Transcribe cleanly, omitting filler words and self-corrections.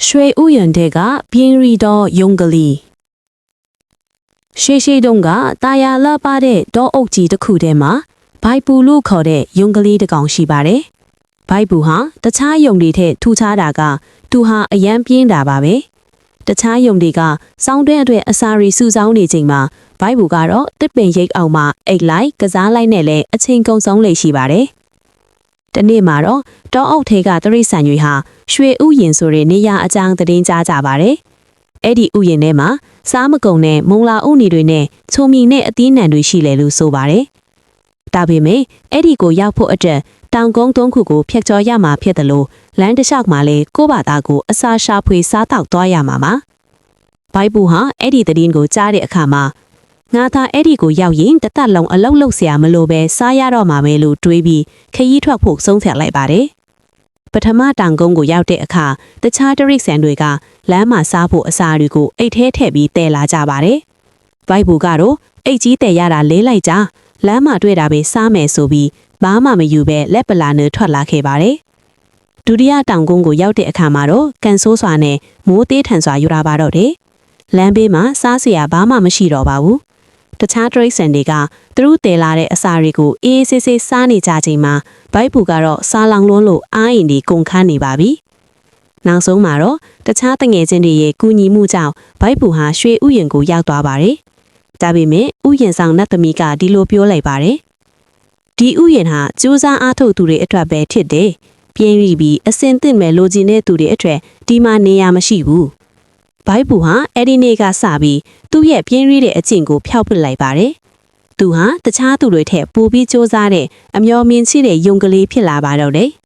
ရွှေဥယျာဉ်တဲကပြင်းရီတော်ယုံကလေးရှေးရှေးတုန်းကတာယာလှပတဲ့တောအုပ်ကြီးတစ်ခုထဲမှာဘိုက်ပူလို့ခေါ်တဲ့ယုံကလေးတစ်ကောင်ရှိပါတယ်။ဘိုက်ပူဟာတခြားယုံတွေထက်ထူခြားတာကသူဟာအယမ်းပြင်းတာပါပဲ။တခြားယုံတွေကစောင်းတွင်းအတွက်အစာရီစုဆောင်းနေချိန်မှာဘိုက်ပူကတော့တစ်ပင်ရိပ်အောင်မှအိတ်လိုက်ကစားလိုက်နဲ့လည်းအချိန်ကုန်ဆုံးလေရှိပါတယ်။တနေ့မှာတော့တောအုပ်ထဲကတရိษံတွေဟာရွှေဥယျာဉ်ဆိုတဲ့နေရာအကြောင်းသတင်းကြားကြပါတယ်။အဲ့ဒီဥယျာဉ်ထဲမှာစားမကုန်တဲ့မုံလာဥနီတွေနဲ့ချုံမီနဲ့အသီးနှံတွေရှိလေလို့ဆိုပါတယ်။ဒါပေမဲ့အဲ့ဒီကိုရောက်ဖို့အတွက်တောင်ကုန်းသုံးခုကိုဖျက်ချော်ရမှာဖြစ်တယ်လို့လမ်းတစ်လျှောက်မှာလေကိုယ့်ဘာသာကိုအစာရှာဖွေစားတောက်သွားရမှာပါ။ဘိုက်ပူဟာအဲ့ဒီသတင်းကိုကြားတဲ့အခါမှာငါသာအဲ့ဒီကိုရောက်ရင်တသက်လုံးအလုံးလုံးเสียမလို့ပဲစားရတော့မှာပဲလို့တွေးပြီးခရီးထွက်ဖို့ဆုံးဖြတ်လိုက်ပါတယ်။ပထမတောင်ကုန်းကိုရောက်တဲ့အခါတခြားတရိษံတွေကလမ်းမှာစားဖို့အစာတွေကိုအိတ်ထဲထည့်ပြီးတည်လာကြပါတယ်။ဘိုက်ပူကတော့အိတ်ကြီးတည်ရတာလေးလိုက်ကြလမ်းမှာတွေ့တာပဲစားမယ်ဆိုပြီးဘာမှမယူပဲလက်ပလာနဲ့ထွက်လာခဲ့ပါတယ်။ဒုတိယတောင်ကုန်းကိုရောက်တဲ့အခါမှာတော့ကန်ဆိုးစွာနဲ့မိုးသေးထန်စွာယူလာပါတော့တယ်။လမ်းဘေးမှာစားစရာဘာမှမရှိတော့ပါဘူး။တခြားတရိษံတွေကသူတို့တည်လာတဲ့အစာတွေကိုအေးဆေးဆေးစားနေကြချိန်မှာဘိုက်ပူကတော့စားလောင်လွန်းလို့အားရင်တွေကုန်ခန်းနေပါပြီ။နောက်ဆုံးမှာတော့တခြားတငယ်ချင်းတွေရဲ့ကူညီမှုကြောင့်ဘိုက်ပူဟာရွှေဥယျာဉ်ကိုရောက်သွားပါတယ်။ဒါပေမဲ့ဥယျာဉ်ဆောင်နတ်သမီးကဒီလိုပြောလိုက်ပါတယ်။ဒီဥယျာဉ်ဟာစူးစမ်းအားထုတ်သူတွေအတွက်ပဲဖြစ်တယ်။ပြင်းရီပြီးအစင်သင့်မဲ့လိုချင်တဲ့သူတွေအတွက်ဒီမှာနေရာမရှိဘူး။ဘိုက်ပူဟာအဲ့ဒီနေ့ကစပြီးသူ့ရဲ့ပြင်းရီတဲ့အကျင့်ကိုဖျောက်ပစ်လိုက်ပါတယ်။သူဟာတခြားသူတွေထက်ပိုပြီးစူးစမ်းတဲ့အမျော်မြင်ရှိတဲ့ယုံကလေးဖြစ်လာပါတော့တယ်။